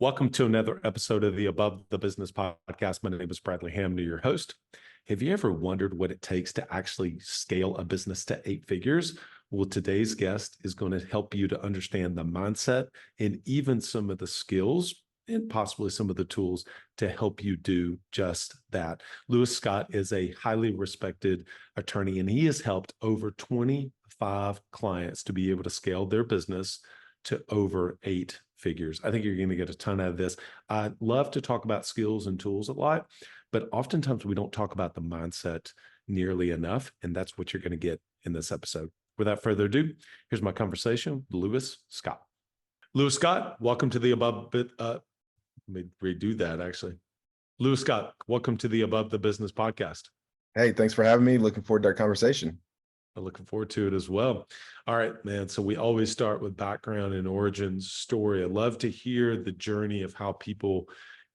Welcome to another episode of the Above the Business podcast. My name is Bradley Hamner, your host. Have you ever wondered what it takes to actually scale a business to 8 figures? Well, today's guest is going to help you to understand the mindset and even some of the skills and possibly some of the tools to help you do just that. Lewis Scott is a highly respected attorney, and he has helped over 25 clients to be able to scale their business to over 8 figures. I think you're going to get a ton out of this. I love to talk about skills and tools a lot, but oftentimes we don't talk about the mindset nearly enough. And that's what you're going to get in this episode. Without further ado, here's my conversation with Lewis Scott. Lewis Scott, welcome to the let me redo that actually. Lewis Scott, welcome to the Above the Business podcast. Hey, thanks for having me. Looking forward to our conversation. I'm looking forward to it as well. All right, man. So we always start with background and origin story. I love to hear the journey of how people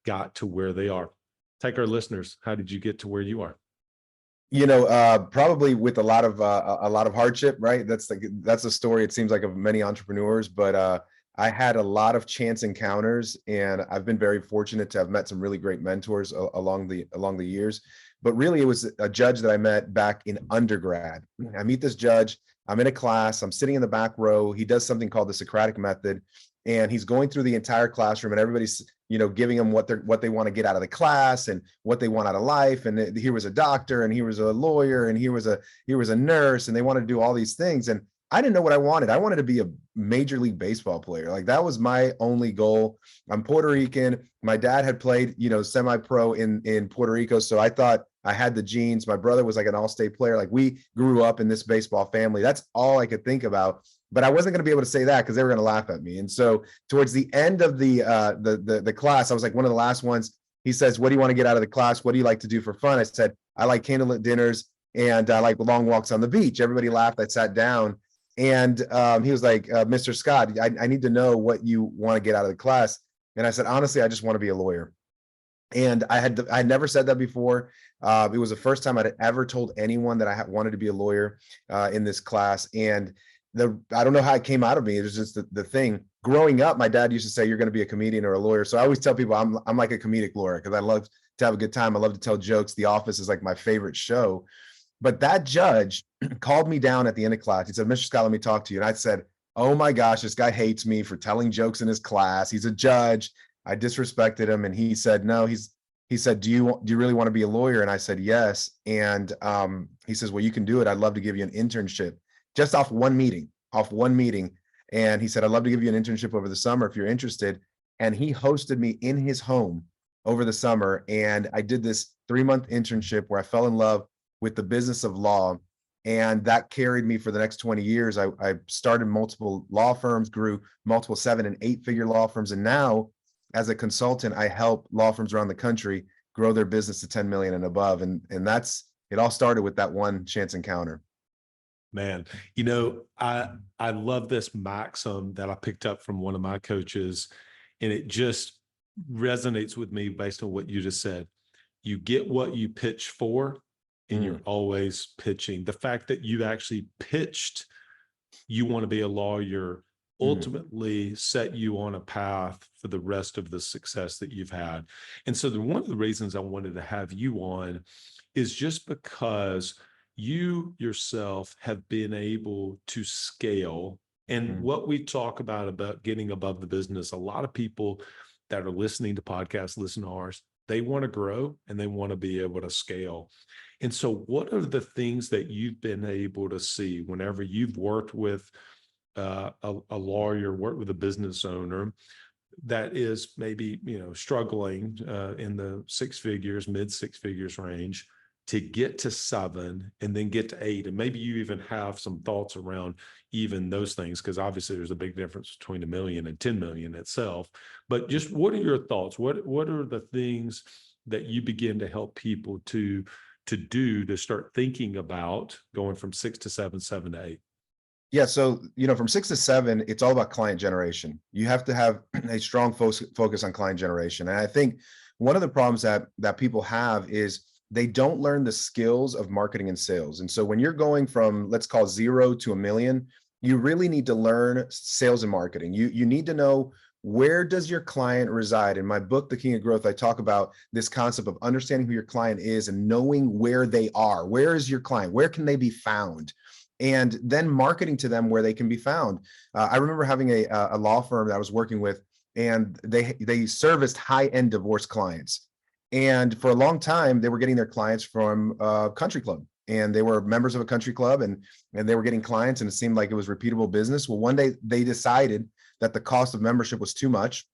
got to where they are. Take our listeners. How did you get to where you are? Probably with a lot of hardship, right? That's a story. It seems like of many entrepreneurs, but I had a lot of chance encounters, and I've been very fortunate to have met some really great mentors along the years. But really, it was a judge that I met back in undergrad. I meet this judge. I'm in a class. I'm sitting in the back row. He does something called the Socratic method, and he's going through the entire classroom, and everybody's giving them what they want to get out of the class and what they want out of life. And here was a doctor, and here was a lawyer, and here was a nurse, and they wanted to do all these things. And I didn't know what I wanted. I wanted to be a Major League Baseball player. Like, that was my only goal. I'm Puerto Rican. My dad had played, semi-pro in Puerto Rico. So I thought I had the genes. My brother was like an all-state player. Like, we grew up in this baseball family. That's all I could think about. But I wasn't going to be able to say that because they were going to laugh at me. And so towards the end of the class, I was like one of the last ones. He says, "What do you want to get out of the class? What do you like to do for fun?" I said, "I like candlelit dinners and I like long walks on the beach." Everybody laughed. I sat down. And he was like, "Mr. Scott, I need to know what you want to get out of the class." And I said, "Honestly, I just want to be a lawyer." And I had never said that before. It was the first time I'd ever told anyone that I wanted to be a lawyer in this class. And I don't know how it came out of me. It was just the thing. Growing up, my dad used to say, "You're going to be a comedian or a lawyer." So I always tell people I'm like a comedic lawyer because I love to have a good time. I love to tell jokes. The Office is like my favorite show. But that judge called me down at the end of class. He said, "Mr. Scott, let me talk to you." And I said, "Oh my gosh, this guy hates me for telling jokes in his class. He's a judge." I disrespected him. And he said, "No." He said, do you really want to be a lawyer?" And I said, "Yes." And he says, "Well, you can do it. I'd love to give you an internship just off one meeting. And he said, "I'd love to give you an internship over the summer if you're interested." And he hosted me in his home over the summer. And I did this 3-month internship where I fell in love with the business of law. And that carried me for the next 20 years. I started multiple law firms, grew multiple 7- and 8-figure law firms. And now, as a consultant, I help law firms around the country grow their business to 10 million and above. And it all started with that one chance encounter. Man, I love this maxim that I picked up from one of my coaches, and it just resonates with me based on what you just said. You get what you pitch for, and you're always pitching. The fact that you actually pitched, you want to be a lawyer, ultimately set you on a path for the rest of the success that you've had. And so one of the reasons I wanted to have you on is just because you yourself have been able to scale. And what we talk about getting above the business, a lot of people that are listening to podcasts, listen to ours, they want to grow and they want to be able to scale. And so what are the things that you've been able to see whenever you've worked with a lawyer, worked with a business owner that is maybe, struggling in the 6 figures, mid 6 figures range to get to 7 and then get to 8? And maybe you even have some thoughts around even those things, because obviously there's a big difference between $1 million and 10 million itself. But just what are your thoughts? What are the things that you begin to help people to do to start thinking about going from 6 to 7, 7 to 8? Yeah. So, from 6 to 7, it's all about client generation. You have to have a strong focus on client generation. And I think one of the problems that people have is they don't learn the skills of marketing and sales. And so when you're going from, let's call 0 to $1 million, you really need to learn sales and marketing. You need to know where does your client reside? In my book, The King of Growth, I talk about this concept of understanding who your client is and knowing where they are. Where is your client? Where can they be found? And then marketing to them where they can be found. I remember having a law firm that I was working with, and they serviced high-end divorce clients. And for a long time, they were getting their clients from a country club, and they were members of a country club, and they were getting clients, and it seemed like it was repeatable business. Well, one day they decided that the cost of membership was too much.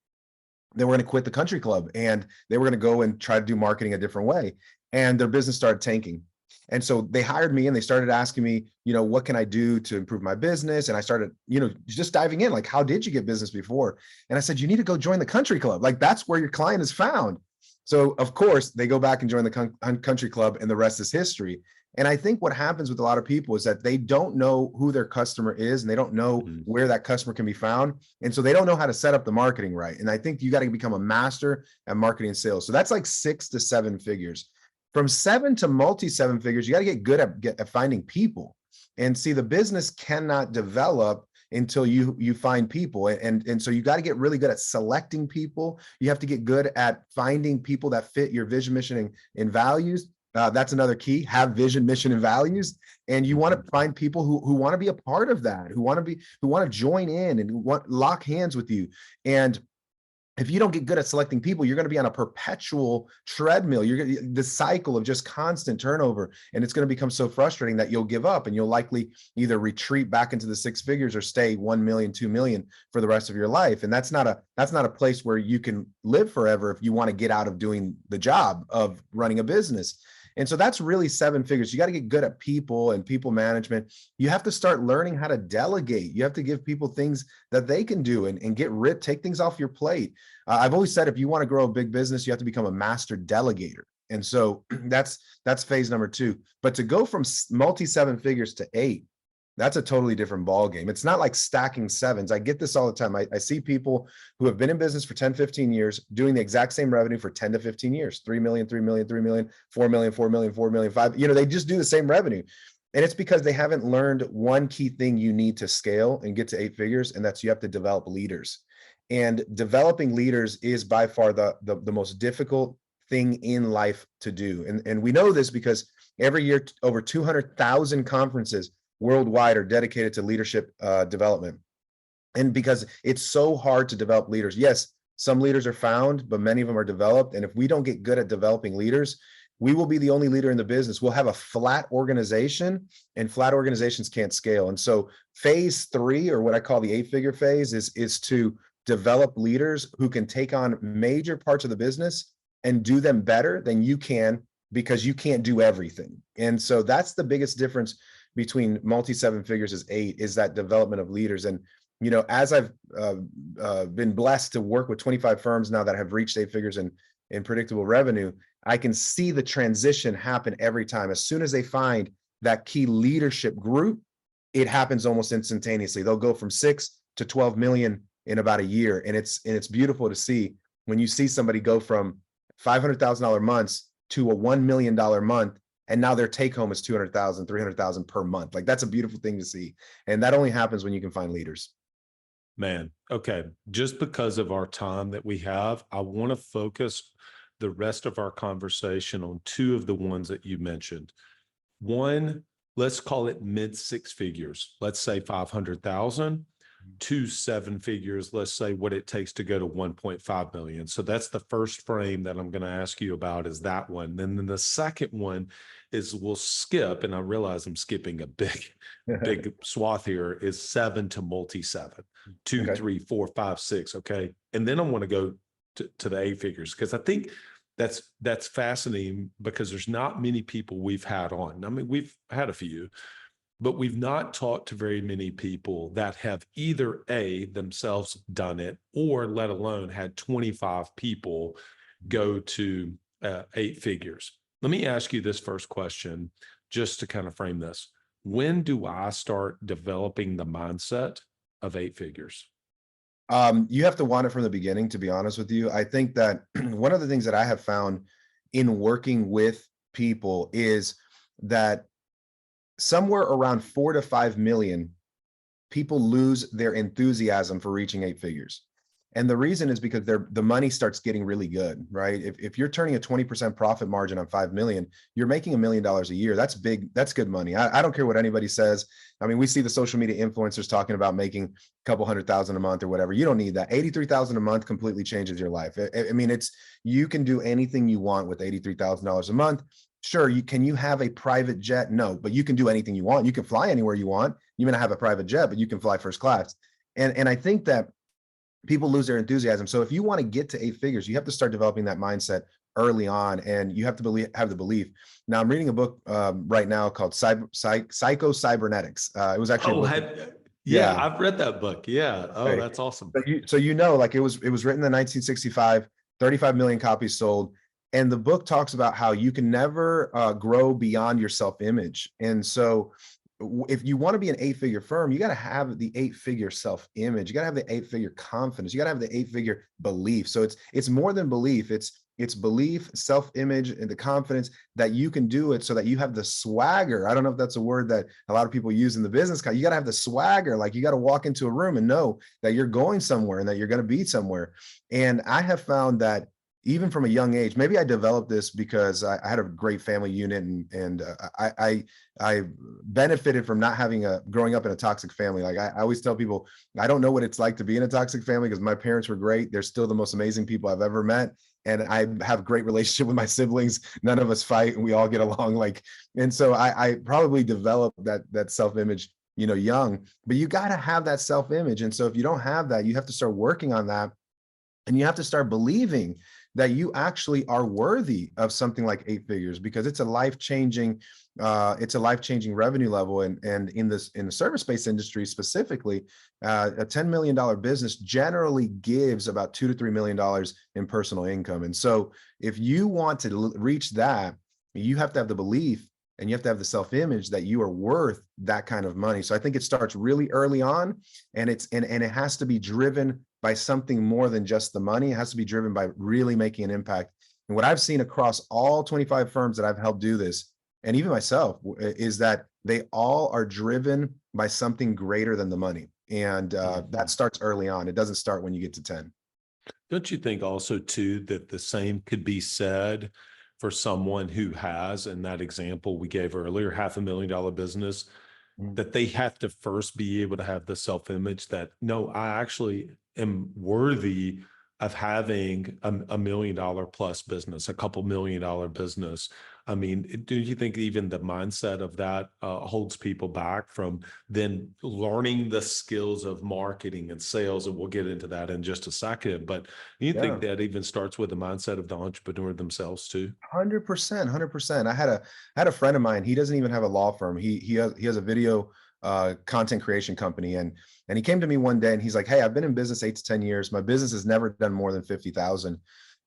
They were going to quit the country club, and they were going to go and try to do marketing a different way. And their business started tanking. And so they hired me, and they started asking me, what can I do to improve my business? And I started, just diving in, like, how did you get business before? And I said, you need to go join the country club. Like, that's where your client is found. So of course they go back and join the country club, and the rest is history. And I think what happens with a lot of people is that they don't know who their customer is, and they don't know where that customer can be found. And so they don't know how to set up the marketing right. And I think you got to become a master at marketing and sales. So that's like 6 to 7 figures. From 7 to multi 7 figures, you got to get good at finding people. And see, the business cannot develop until you find people. And so you got to get really good at selecting people. You have to get good at finding people that fit your vision, mission, and values. That's another key. Have vision, mission, and values. And you want to find people who want to be a part of that, who want to join in and lock hands with you. And if you don't get good at selecting people, you're going to be on a perpetual treadmill. The cycle of just constant turnover, and it's going to become so frustrating that you'll give up, and you'll likely either retreat back into the 6 figures or stay 1 million, 2 million for the rest of your life. And that's not a place where you can live forever if you want to get out of doing the job of running a business. And so that's really 7 figures. You got to get good at people and people management. You have to start learning how to delegate. You have to give people things that they can do and get rid, take things off your plate. I've always said, if you want to grow a big business, you have to become a master delegator. And so that's phase number 2. But to go from multi 7 figures to 8, that's a totally different ball game. It's not like stacking sevens. I get this all the time. I see people who have been in business for 10, 15 years doing the exact same revenue for 10 to 15 years, 3 million, 3 million, 3 million, 4 million, 4 million, 4 million, 5. They just do the same revenue. And it's because they haven't learned one key thing you need to scale and get to 8 figures. And that's, you have to develop leaders. And developing leaders is by far the most difficult thing in life to do. And we know this because every year over 200,000 conferences worldwide are dedicated to leadership development. And because it's so hard to develop leaders. Yes, some leaders are found, but many of them are developed. And if we don't get good at developing leaders, we will be the only leader in the business. We'll have a flat organization, and flat organizations can't scale. And so phase 3, or what I call the 8-figure phase, is to develop leaders who can take on major parts of the business and do them better than you can, because you can't do everything. And so that's the biggest difference between multi 7 figures is 8, is that development of leaders. And as I've been blessed to work with 25 firms now that have reached 8 figures in predictable revenue, I can see the transition happen every time. As soon as they find that key leadership group, it happens almost instantaneously. They'll go from 6 to 12 million in about a year. And it's beautiful to see when you see somebody go from $500,000 months to a $1 million month, and now their take home is 200,000, 300,000 per month. Like, that's a beautiful thing to see. And that only happens when you can find leaders. Man, okay. Just because of our time that we have, I want to focus the rest of our conversation on 2 of the ones that you mentioned. One, let's call it mid 6 figures. Let's say 500,000. 2 7 figures, let's say what it takes to go to 1.5 million. So that's the first frame that I'm going to ask you about, is that one. Then the second one is, we'll skip, and I realize I'm skipping a big swath here, is 7 to multi 7, 2, Okay. 3, 4, 5, 6. Okay. And then I want to go to the 8 figures, because I think that's fascinating, because there's not many people we've had on. I mean, we've had a few, but we've not talked to very many people that have either themselves done it, or let alone had 25 people go to 8 figures. Let me ask you this first question, just to kind of frame this. When do I start developing the mindset of 8 figures? You have to want it from the beginning, to be honest with you. I think that one of the things that I have found in working with people is that somewhere around 4 to 5 million people lose their enthusiasm for reaching 8 figures. And the reason is because the money starts getting really good, right? If you're turning a 20% profit margin on 5 million, you're making $1 million a year. That's big. That's good money. I don't care what anybody says. I mean, we see the social media influencers talking about making a couple 100,000 a month or whatever. You don't need that. 83,000 a month completely changes your life. I mean, you can do anything you want with $83,000 a month. Sure, you have a private jet? No, but you can do anything you want. You can fly anywhere you want. You may not have a private jet, but you can fly first class. And I think that people lose their enthusiasm. So if you want to get to 8 figures, you have to start developing that mindset early on, and you have to have the belief. Now, I'm reading a book right now called Psycho Cybernetics. It was actually a Oh, book. yeah, Yeah. I've read that book. Yeah. Oh, Right. that's awesome. So like it was written in 1965, 35 million copies sold. And the book talks about how you can never grow beyond your self-image. And so if you want to be an 8-figure firm, you got to have the 8-figure self-image. You got to have the 8-figure confidence. You got to have the 8-figure belief. So it's more than belief. It's belief, self-image, and the confidence that you can do it, so that you have the swagger. I don't know if that's a word that a lot of people use in the business. You got to have the swagger. Like, you got to walk into a room and know that you're going somewhere and that you're going to be somewhere. And I have found that even from a young age, maybe I developed this because I had a great family unit, and I benefited from not having growing up in a toxic family. Like, I always tell people, I don't know what it's like to be in a toxic family, because my parents were great. They're still the most amazing people I've ever met. And I have a great relationship with my siblings. None of us fight, and we all get along. And so I probably developed that self-image, young, but you got to have that self-image. And so if you don't have that, you have to start working on that. And you have to start believing that you actually are worthy of something like 8 figures, because it's a life-changing revenue level. And in the service-based industry specifically, a $10 million business generally gives about $2 to $3 million in personal income. And so if you want to reach that, you have to have the belief, and you have to have the self-image that you are worth that kind of money. So I think it starts really early on, and it has to be driven by something more than just the money. It has to be driven by really making an impact. And what I've seen across all 25 firms that I've helped do this, and even myself, is that they all are driven by something greater than the money. And that starts early on. It doesn't start when you get to 10. Don't you think also too that the same could be said for someone who has, in that example we gave earlier, $500,000 business, that they have to first be able to have the self-image that, no, I actually am worthy of having a $1 million plus business, a couple $1 million business. I mean, do you think even the mindset of that holds people back from then learning the skills of marketing and sales? And we'll get into that in just a second. But do you think Yeah. that even starts with the mindset of the entrepreneur themselves too? 100%, 100%. I had a friend of mine. He doesn't even have a law firm. He has a video content creation company, and he came to me one day and he's like, "Hey, I've been in business 8 to 10 years. My business has never done more than 50,000,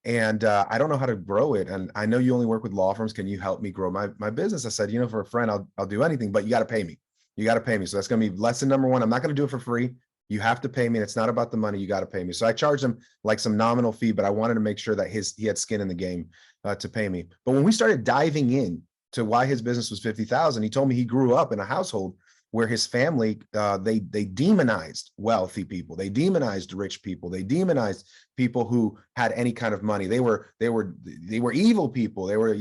and I don't know how to grow it. And I know you only work with law firms. Can you help me grow my business?" I said, "For a friend, I'll do anything, but you got to pay me. You got to pay me. So that's going to be lesson number one. I'm not going to do it for free. You have to pay me. And it's not about the money. You got to pay me." So I charged him like some nominal fee, but I wanted to make sure that he had skin in the game to pay me. But when we started diving in to why his business was 50,000, he told me he grew up in a household where his family, they demonized wealthy people. They demonized rich people. They demonized people who had any kind of money. They were evil people. They were,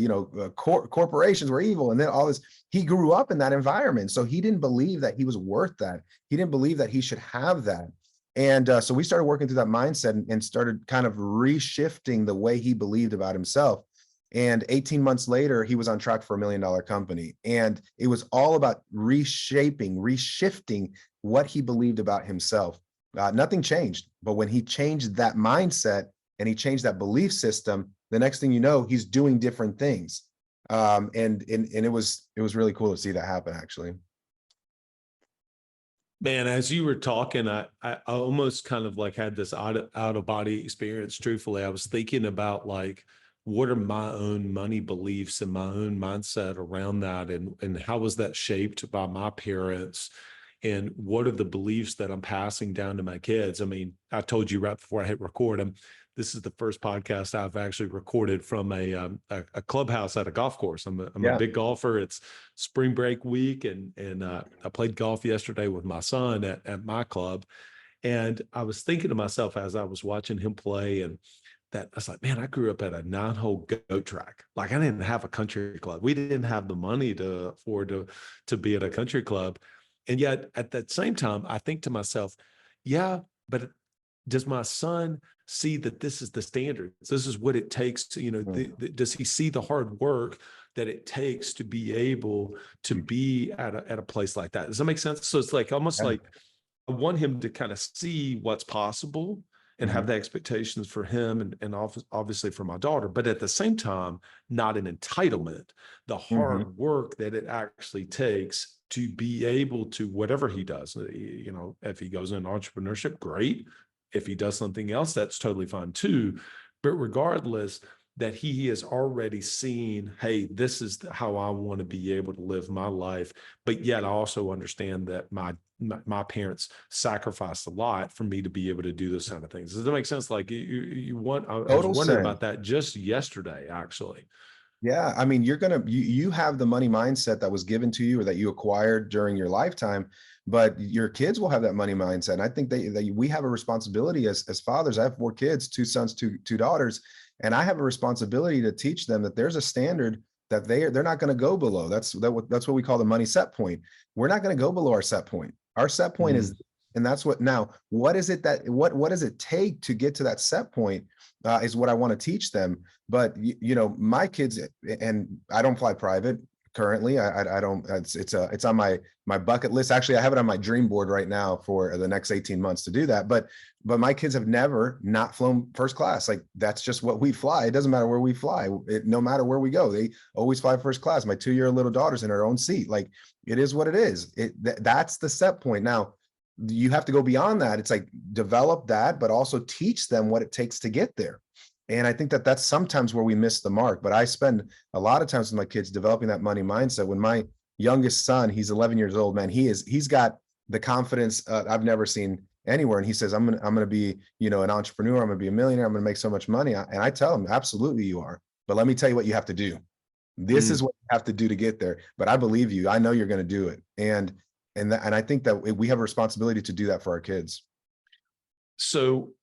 corporations were evil. And then all this, he grew up in that environment. So he didn't believe that he was worth that. He didn't believe that he should have that. And so we started working through that mindset, and started kind of reshifting the way he believed about himself. And 18 months later, he was on track for $1 million company. And it was all about reshifting what he believed about himself. Nothing changed. But when he changed that mindset and he changed that belief system, the next thing you know, he's doing different things. And it was really cool to see that happen, actually. Man, as you were talking, I almost kind of like had this out of body experience. Truthfully, I was thinking about like, what are my own money beliefs and my own mindset around that, and how was that shaped by my parents, and what are the beliefs that I'm passing down to my kids? I mean, I told you right before I hit record, this is the first podcast I've actually recorded from a clubhouse at a golf course. I'm a Yeah. big golfer. It's spring break week, and I played golf yesterday with my son at my club. And I was thinking to myself as I was watching him play, and that I was like, man, I grew up at a 9-hole goat track. Like I didn't have a country club. We didn't have the money to afford to be at a country club. And yet at that same time, I think to myself, yeah, but does my son see that this is the standard? This is what it takes to, Mm. does he see the hard work that it takes to be able to be at a place like that? Does that make sense? So it's like almost Yeah. like I want him to kind of see what's possible and have Mhm. the expectations for him and obviously for my daughter, but at the same time, not an entitlement, the Mhm. hard work that it actually takes to be able to whatever he does, if he goes into entrepreneurship, great. If he does something else, that's totally fine too. But regardless, that he has already seen, hey, this is how I want to be able to live my life. But yet I also understand that my parents sacrificed a lot for me to be able to do those kind of things. Does that make sense? Like you want, I was Total wondering sense. about that just yesterday, actually. Yeah, I mean, you have the money mindset that was given to you or that you acquired during your lifetime, but your kids will have that money mindset. And I think that we have a responsibility as fathers. I have 4 kids, 2 sons, two daughters, and I have a responsibility to teach them that there's a standard that they're not going to go below. That's what we call the money set point. We're not going to go below our set point. Our set point is, Mm, and that's what now. What is it that what does it take to get to that set point? Is what I want to teach them. But my kids, and I don't fly private currently. I don't. It's on my bucket list. Actually, I have it on my dream board right now for the next 18 months to do that. But my kids have never not flown first class. Like that's just what we fly. It doesn't matter where we fly. No matter where we go, they always fly first class. My 2-year-old little daughter's in her own seat. Like it is what it is. That's the set point. Now you have to go beyond that. It's like develop that, but also teach them what it takes to get there. And I think that that's sometimes where we miss the mark. But I spend a lot of times with my kids developing that money mindset. When my youngest son, he's 11 years old, man, he's got the confidence I've never seen anywhere. And he says, I'm gonna be, an entrepreneur. I'm gonna be a millionaire. I'm gonna make so much money. And I tell him, absolutely you are. But let me tell you what you have to do. This is mm. what you have to do to get there. But I believe you. I know you're going to do it. And I think that we have a responsibility to do that for our kids. So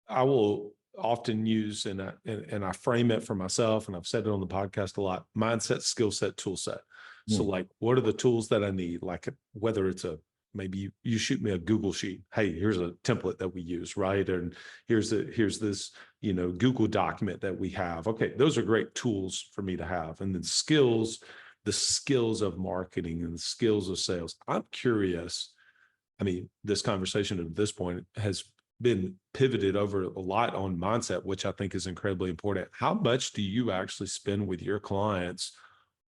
I will often use and I frame it for myself, and I've said it on the podcast a lot: mindset, skill set, tool set. So Mm. like, what are the tools that I need? Like whether it's maybe you shoot me a Google sheet. Hey, here's a template that we use, right? And here's this, Google document that we have. Okay, those are great tools for me to have. And then skills, the skills of marketing and the skills of sales. I'm curious. I mean, this conversation at this point has been pivoted over a lot on mindset, which I think is incredibly important. How much do you actually spend with your clients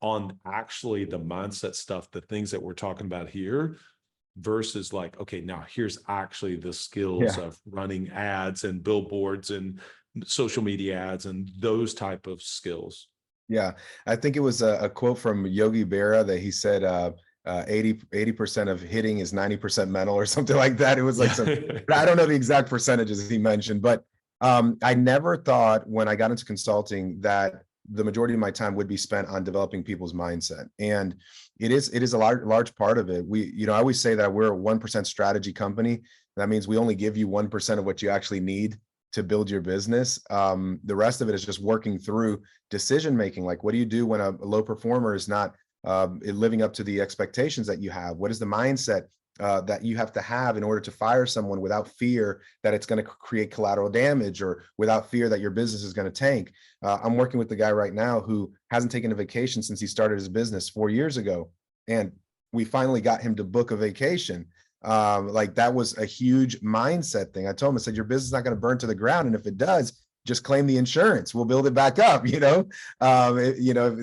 on actually the mindset stuff, the things that we're talking about here, versus like, okay, now here's actually the skills Yeah. of running ads and billboards and social media ads and those type of skills? Yeah. I think it was a quote from Yogi Berra that he said, 80% of hitting is 90% mental or something like that. It was like some, Yeah. I don't know the exact percentages he mentioned, but I never thought when I got into consulting that the majority of my time would be spent on developing people's mindset. And it is a large part of it. I always say that we're a 1% strategy company. That means we only give you 1% of what you actually need to build your business. The rest of it is just working through decision making. Like, what do you do when a low performer is not living up to the expectations that you have? What is the mindset that you have to have in order to fire someone without fear that it's going to create collateral damage, or without fear that your business is going to tank? I'm working with the guy right now who hasn't taken a vacation since he started his business 4 years ago. And we finally got him to book a vacation. Like that was a huge mindset thing. I told him, I said, your business is not going to burn to the ground. And if it does, just claim the insurance. We'll build it back up. If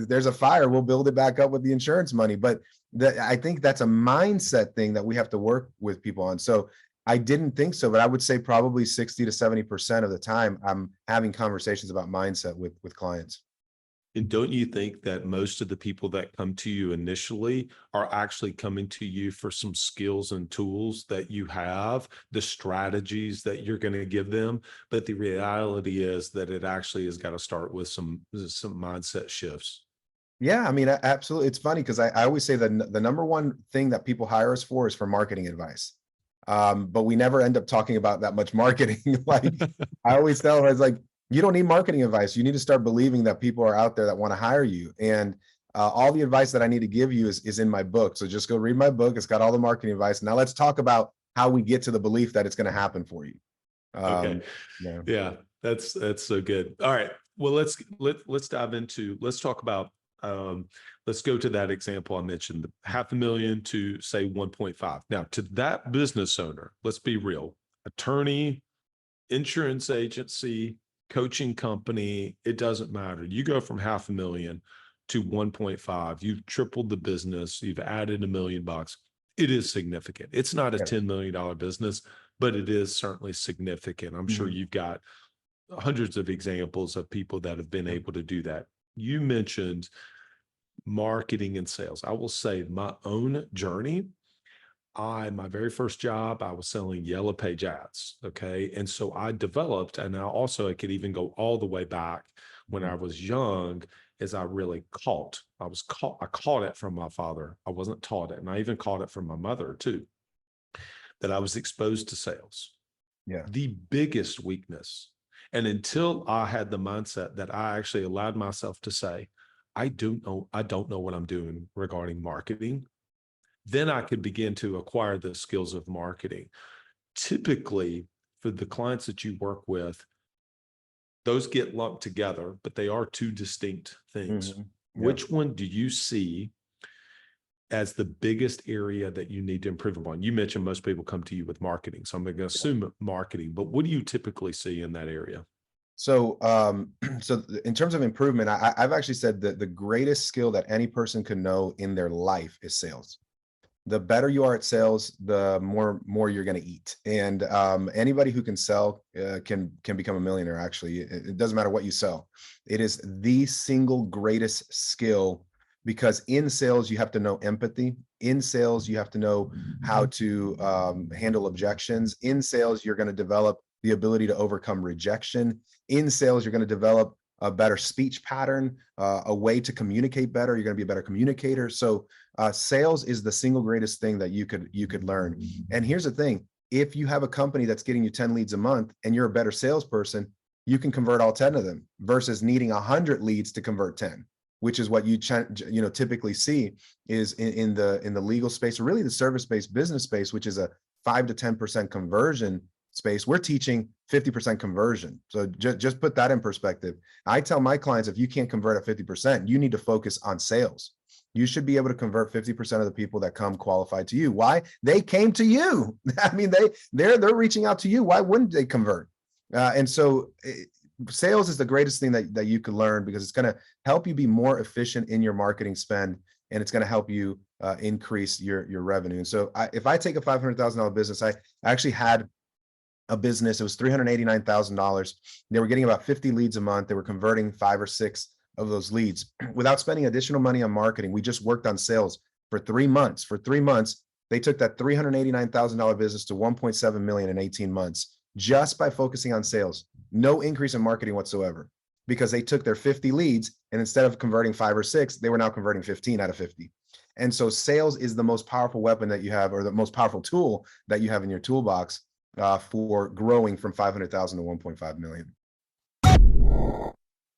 there's a fire, we'll build it back up with the insurance money. But I think that's a mindset thing that we have to work with people on. So I didn't think so, but I would say probably 60 to 70% of the time I'm having conversations about mindset with clients. And don't you think that most of the people that come to you initially are actually coming to you for some skills and tools that you have, the strategies that you're going to give them? But the reality is that it actually has got to start with some mindset shifts. Yeah, I mean, absolutely. It's funny because I always say that the number one thing that people hire us for is for marketing advice. But we never end up talking about that much marketing. Like I always tell her, it's like, you don't need marketing advice. You need to start believing that people are out there that want to hire you. And all the advice that I need to give you is in my book. So just go read my book. It's got all the marketing advice. Now let's talk about how we get to the belief that it's going to happen for you. Okay. Yeah. Yeah, that's so good. All right. Well, let's dive into, let's talk about, let's go to that example I mentioned, the 500,000 to say 1.5. Now, to that business owner, let's be real, attorney, insurance agency, coaching company, it doesn't matter. You go from 500,000 to 1.5, you've tripled the business, you've added $1 million. It is significant. It's not a Yes. $10 million business, but it is certainly significant. I'm sure you've got hundreds of examples of people that have been able to do that. You mentioned marketing and sales. I will say my own journey, my very first job, I was selling yellow page ads. Okay. And so I developed, and I could even go all the way back when I was young, as I really I caught it from my father. I wasn't taught it. And I even caught it from my mother too, that I was exposed to sales. Yeah. The biggest weakness. And until I had the mindset that I actually allowed myself to say, I don't know what I'm doing regarding marketing, then I could begin to acquire the skills of marketing. Typically, for the clients that you work with, those get lumped together, but they are two distinct things. Yeah. Which one do you see as the biggest area that you need to improve upon? You mentioned most people come to you with marketing, so I'm going to assume marketing, but what do you typically see in that area? So, so in terms of improvement, I've actually said that the greatest skill that any person can know in their life is sales. The better you are at sales, the more you're going to eat. And anybody who can sell can become a millionaire. Actually, it doesn't matter what you sell. It is the single greatest skill, because in sales you have to know empathy. In sales you have to know how to handle objections. In sales you're going to develop the ability to overcome rejection. In sales you're going to develop a better speech pattern, a way to communicate better. You're going to be a better communicator. So sales is the single greatest thing that you could learn. And here's the thing: if you have a company that's getting you 10 leads a month and you're a better salesperson, you can convert all 10 of them versus needing 100 leads to convert 10, which is what you typically see is in the legal space, or really the service-based business space, which is a 5 to 10% conversion space. We're teaching 50% conversion. So just put that in perspective. I tell my clients, if you can't convert at 50%, you need to focus on sales. You should be able to convert 50% of the people that come qualified to you. Why? They came to you. I mean, they're reaching out to you. Why wouldn't they convert? And so sales is the greatest thing that you could learn, because it's going to help you be more efficient in your marketing spend, and it's going to help you increase your revenue. And so if I take a $500,000 business, I actually had a business. It was $389,000. They were getting about 50 leads a month. They were converting 5 or 6 of those leads without spending additional money on marketing. We just worked on sales for 3 months. For 3 months, they took that $389,000 business to 1.7 million in 18 months, just by focusing on sales. No increase in marketing whatsoever, because they took their 50 leads, and instead of converting 5 or 6, they were now converting 15 out of 50. And so sales is the most powerful weapon that you have, or the most powerful tool that you have in your toolbox for growing from 500,000 to 1.5 million.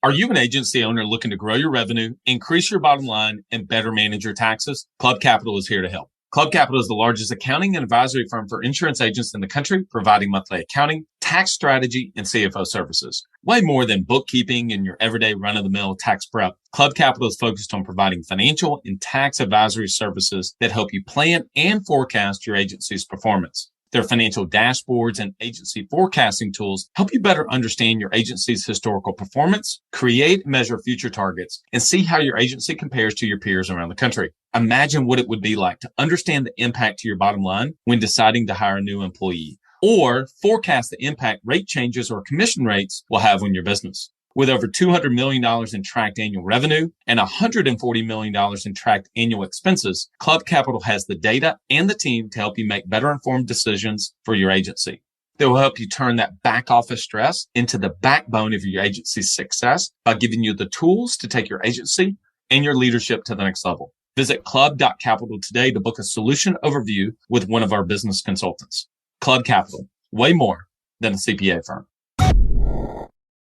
Are you an agency owner looking to grow your revenue, increase your bottom line, and better manage your taxes? Club Capital is here to help. Club Capital is the largest accounting and advisory firm for insurance agents in the country, providing monthly accounting, tax strategy, and CFO services. Way more than bookkeeping and your everyday run-of-the-mill tax prep, Club Capital is focused on providing financial and tax advisory services that help you plan and forecast your agency's performance. Their financial dashboards and agency forecasting tools help you better understand your agency's historical performance, create and measure future targets, and see how your agency compares to your peers around the country. Imagine what it would be like to understand the impact to your bottom line when deciding to hire a new employee, or forecast the impact rate changes or commission rates will have on your business. With over $200 million in tracked annual revenue and $140 million in tracked annual expenses, Club Capital has the data and the team to help you make better informed decisions for your agency. They will help you turn that back office stress into the backbone of your agency's success by giving you the tools to take your agency and your leadership to the next level. Visit club.capital today to book a solution overview with one of our business consultants. Club Capital, way more than a CPA firm.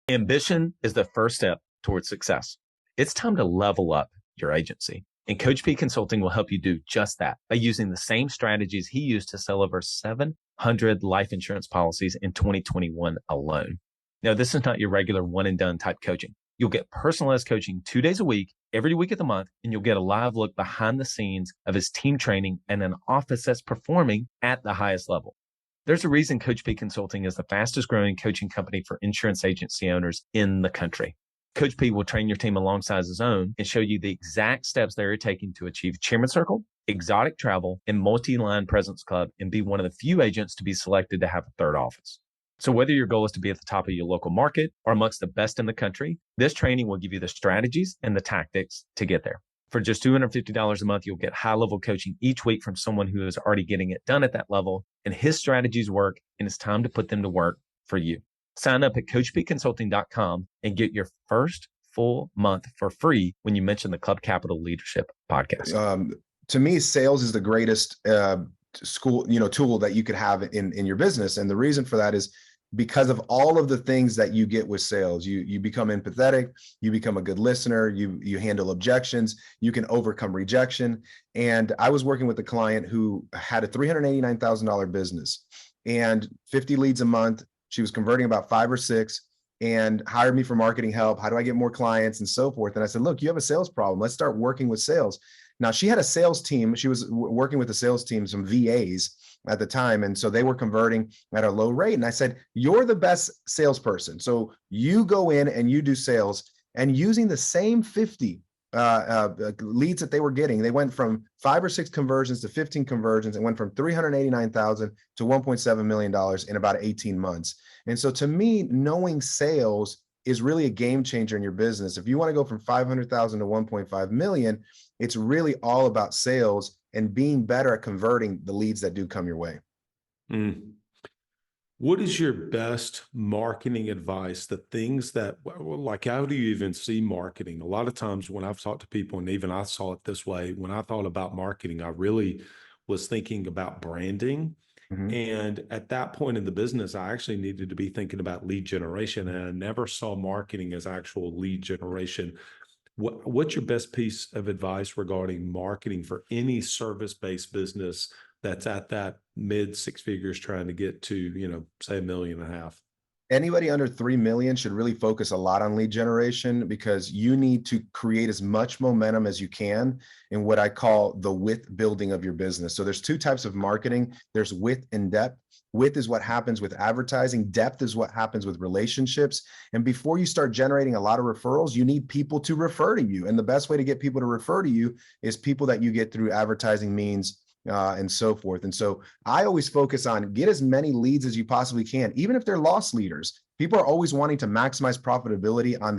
Ambition is the first step towards success. It's time to level up your agency. And Coach P Consulting will help you do just that by using the same strategies he used to sell over 700 life insurance policies in 2021 alone. Now, this is not your regular one and done type coaching. You'll get personalized coaching 2 days a week, every week of the month, and you'll get a live look behind the scenes of his team training and an office that's performing at the highest level. There's a reason Coach P Consulting is the fastest growing coaching company for insurance agency owners in the country. Coach P will train your team alongside his own and show you the exact steps they're taking to achieve Chairman Circle, exotic travel, and multi-line presence club, and be one of the few agents to be selected to have a third office. So whether your goal is to be at the top of your local market or amongst the best in the country, this training will give you the strategies and the tactics to get there. For just $250 a month, you'll get high-level coaching each week from someone who is already getting it done at that level, and his strategies work, and it's time to put them to work for you. Sign up at coachpconsulting.com and get your first full month for free when you mention the Club Capital Leadership Podcast. To me, sales is the greatest tool that you could have in your business. And the reason for that is because of all of the things that you get with sales. You become empathetic, you become a good listener, you handle objections, you can overcome rejection. And I was working with a client who had a $389,000 business and 50 leads a month. She was converting about 5 or 6 and hired me for marketing help. How do I get more clients and so forth? And I said, look, you have a sales problem. Let's start working with sales. Now, she had a sales team. She was working with a sales team, some VAs at the time. And so they were converting at a low rate. And I said, you're the best salesperson. So you go in and you do sales, and using the same 50 leads that they were getting, they went from 5 or 6 conversions to 15 conversions, and went from 389,000 to $1.7 million in about 18 months. And so to me, knowing sales is really a game changer in your business. If you want to go from 500,000 to 1.5 million, it's really all about sales and being better at converting the leads that do come your way. What is your best marketing advice? The things that, like, how do you even see marketing? A lot of times when I've talked to people, and even I saw it this way, when I thought about marketing, I really was thinking about branding. Mm-hmm. And at that point in the business, I actually needed to be thinking about lead generation, and I never saw marketing as actual lead generation. What's your best piece of advice regarding marketing for any service-based business that's at that mid 6 figures trying to get to, say $1.5 million? Anybody under 3 million should really focus a lot on lead generation, because you need to create as much momentum as you can in what I call the width building of your business. So there's 2 types of marketing. There's width and depth. Width is what happens with advertising. Depth is what happens with relationships. And before you start generating a lot of referrals, you need people to refer to you. And the best way to get people to refer to you is people that you get through advertising means, and so forth. And so I always focus on get as many leads as you possibly can, even if they're loss leaders. People are always wanting to maximize profitability on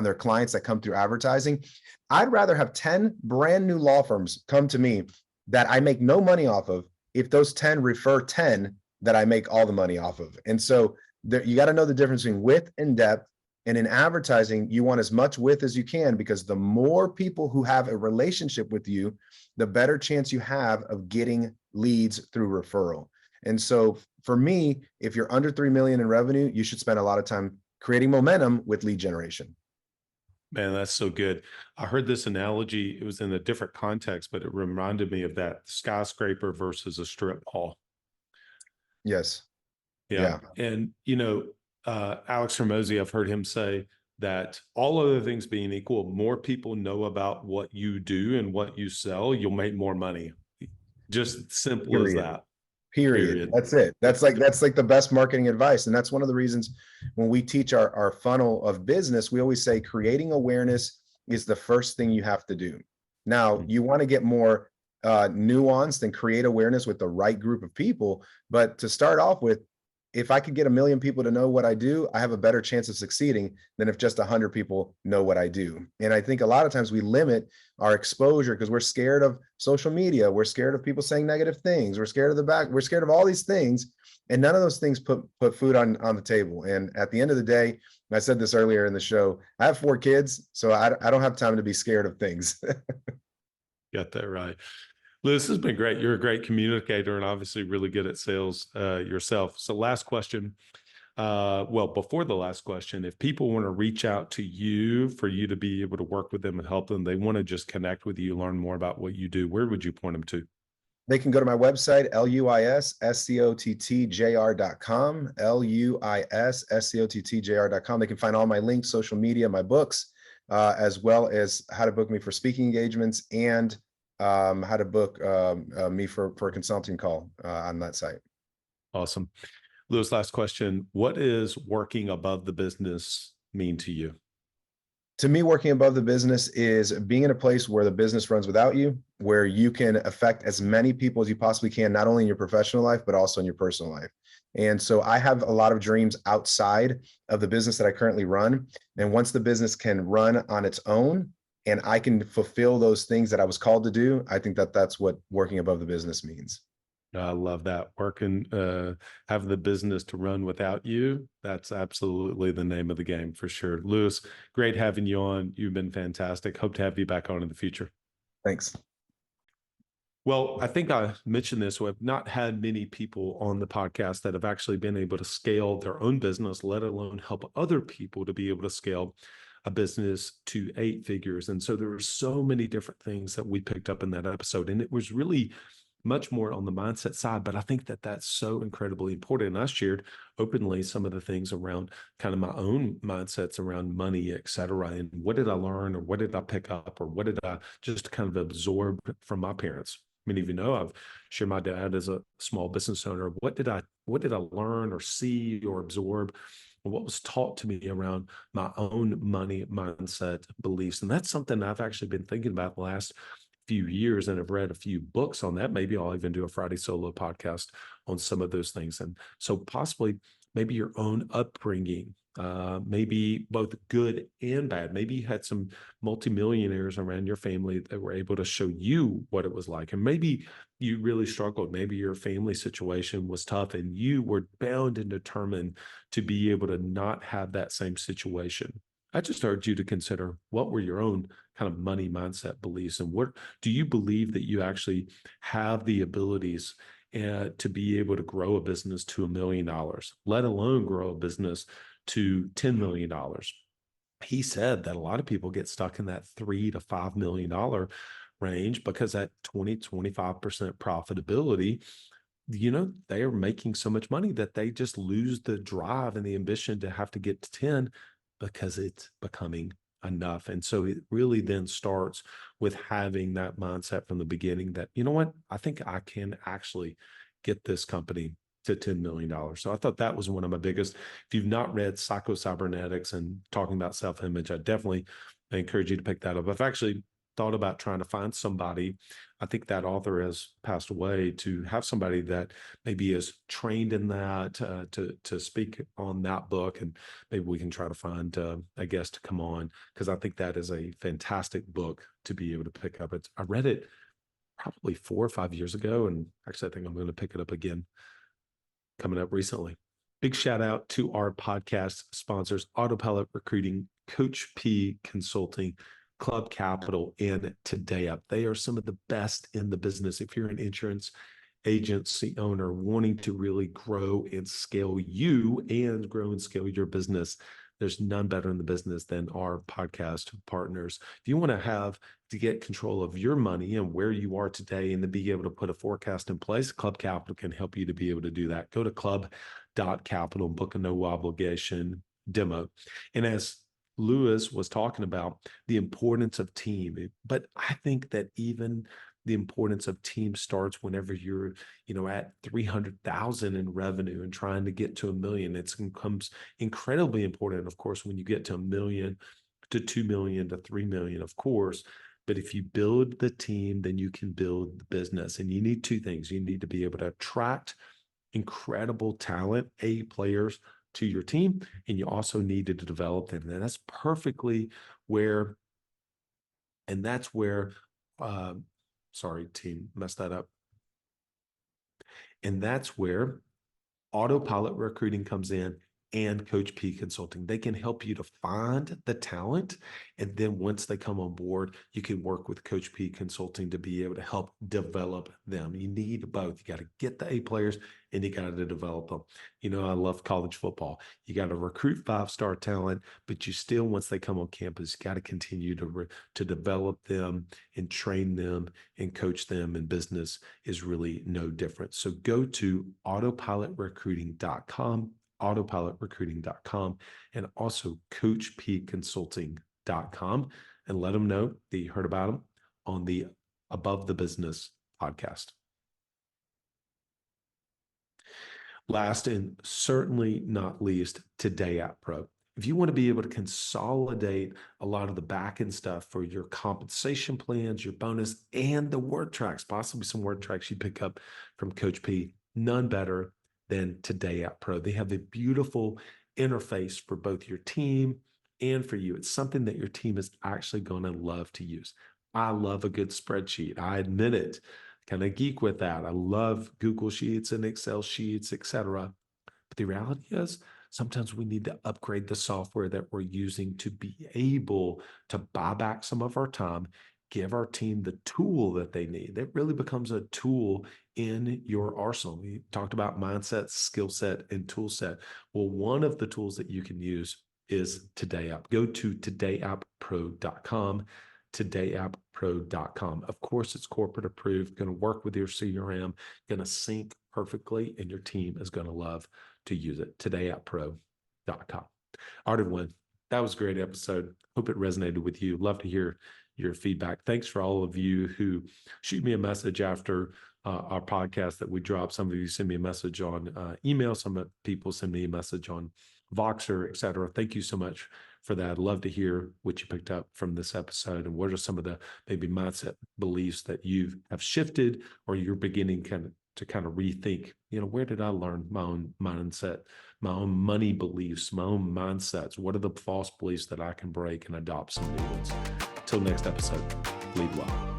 their clients that come through advertising. I'd rather have 10 brand new law firms come to me that I make no money off of if those 10 refer 10 that I make all the money off of. And so you got to know the difference between width and depth. And in advertising, you want as much width as you can, because the more people who have a relationship with you, the better chance you have of getting leads through referral. And so for me, if you're under 3 million in revenue, you should spend a lot of time creating momentum with lead generation. Man, that's so good. I heard this analogy. It was in a different context, but it reminded me of that skyscraper versus a strip mall. Yes. Yeah. And, Alex Hormozy, I've heard him say that all other things being equal, more people know about what you do and what you sell, you'll make more money. Just simple as that. Period. That's it. That's like the best marketing advice. And that's one of the reasons when we teach our funnel of business, we always say creating awareness is the first thing you have to do. Now, you want to get more nuanced and create awareness with the right group of people. But to start off with, if I could get 1 million people to know what I do, I have a better chance of succeeding than if just 100 people know what I do. And I think a lot of times we limit our exposure because we're scared of social media. We're scared of people saying negative things. We're scared of we're scared of all these things. And none of those things put food on the table. And at the end of the day, I said this earlier in the show, I have 4 kids, so I don't have time to be scared of things. Got that right. Lewis, this has been great. You're a great communicator and obviously really good at sales yourself. So last question. Well, before the last question, if people want to reach out to you for you to be able to work with them and help them, they want to just connect with you, learn more about what you do, where would you point them to? They can go to my website, luisscottjr.com, luisscottjr.com. They can find all my links, social media, my books, as well as how to book me for speaking engagements and how to book me for a consulting call on that site. Awesome. Lewis, last question. What is working above the business mean to you? To me, working above the business is being in a place where the business runs without you, where you can affect as many people as you possibly can, not only in your professional life, but also in your personal life. And so I have a lot of dreams outside of the business that I currently run. And once the business can run on its own and I can fulfill those things that I was called to do, I think that that's what working above the business means. I love that. Working, have the business to run without you. That's absolutely the name of the game for sure. Lewis, great having you on. You've been fantastic. Hope to have you back on in the future. Thanks. Well, I think I mentioned this. We've not had many people on the podcast that have actually been able to scale their own business, let alone help other people to be able to scale a business to 8 figures. And so there were so many different things that we picked up in that episode. And it was really much more on the mindset side, but I think that that's so incredibly important. And I shared openly some of the things around kind of my own mindsets around money, et cetera. And what did I learn or what did I pick up or what did I just kind of absorb from my parents? Many of you know I've shared my dad as a small business owner. What did I learn or see or absorb? What was taught to me around my own money mindset beliefs? And that's something I've actually been thinking about the last few years and have read a few books on that. Maybe I'll even do a Friday solo podcast on some of those things. And so possibly maybe your own upbringing, maybe both good and bad. Maybe you had some multimillionaires around your family that were able to show you what it was like. And maybe you really struggled. Maybe your family situation was tough and you were bound and determined to be able to not have that same situation. I just urge you to consider what were your own kind of money mindset beliefs and what do you believe that you actually have the abilities to be able to grow a business to $1 million, let alone grow a business to $10 million. He said that a lot of people get stuck in that $3 to $5 million range because that 20-25% profitability, they are making so much money that they just lose the drive and the ambition to have to get to 10 because it's becoming enough. And so it really then starts with having that mindset from the beginning that, you know what, I think I can actually get this company to $10 million. So I thought that was one of my biggest. If you've not read Psycho Cybernetics and talking about self-image, I definitely encourage you to pick that up. I've actually thought about trying to find somebody. I think that author has passed away, to have somebody that maybe is trained in that to speak on that book, and maybe we can try to find a guest to come on, because I think that is a fantastic book to be able to pick up. I read it probably 4 or 5 years ago, and actually I think I'm going to pick it up again coming up recently. Big shout out to our podcast sponsors, Autopilot Recruiting, Coach P Consulting, Club Capital, and Today Up. They are some of the best in the business. If you're an insurance agency owner wanting to really grow and scale you and grow and scale your business, there's none better in the business than our podcast partners. If you want to get control of your money and where you are today and to be able to put a forecast in place, Club Capital can help you to be able to do that. Go to club.capital, book a no obligation demo. And as Lewis was talking about, the importance of team, but I think that even the importance of team starts whenever you're, at 300,000 in revenue and trying to get to $1 million. It becomes incredibly important, of course, when you get to $1 million to 2 million to 3 million, of course. But if you build the team, then you can build the business. And you need two things. You need to be able to attract incredible talent, A players, to your team, and you also needed to develop them. And that's perfectly where, sorry, team, messed that up. And that's where Autopilot Recruiting comes in and Coach P Consulting. They can help you to find the talent. And then once they come on board, you can work with Coach P Consulting to be able to help develop them. You need both. You got to get the A players and you got to develop them. You know, I love college football. You got to recruit 5-star talent, but you still, once they come on campus, you got to continue to develop them and train them and coach them. And business is really no different. So go to autopilotrecruiting.com, autopilotrecruiting.com, and also coachpconsulting.com, and let them know that you heard about them on the Above the Business podcast. Last and certainly not least, Today App Pro. If you want to be able to consolidate a lot of the back end stuff for your compensation plans, your bonus, and the word tracks, possibly some word tracks you pick up from Coach P, none better than Today App Pro. They have a beautiful interface for both your team and for you. It's something that your team is actually going to love to use. I love a good spreadsheet. I admit it. Kind of geek with that. I love Google Sheets and Excel sheets, etc. But the reality is, sometimes we need to upgrade the software that we're using to be able to buy back some of our time, give our team the tool that they need. That really becomes a tool in your arsenal. We talked about mindset, skill set, and tool set. Well, one of the tools that you can use is Today App. Go to todayappro.com, todayappro.com. Of course, it's corporate approved, going to work with your CRM, going to sync perfectly, and your team is going to love to use it. Todayappro.com. All right, everyone. That was a great episode. Hope it resonated with you. Love to hear your feedback. Thanks for all of you who shoot me a message after our podcast that we drop. Some of you send me a message on email. Some people send me a message on Voxer, et cetera. Thank you so much for that. I'd love to hear what you picked up from this episode and what are some of the maybe mindset beliefs that you have shifted or you're beginning to rethink, where did I learn my own mindset, my own money beliefs, my own mindsets? What are the false beliefs that I can break and adopt some new ones? Till next episode, lead well.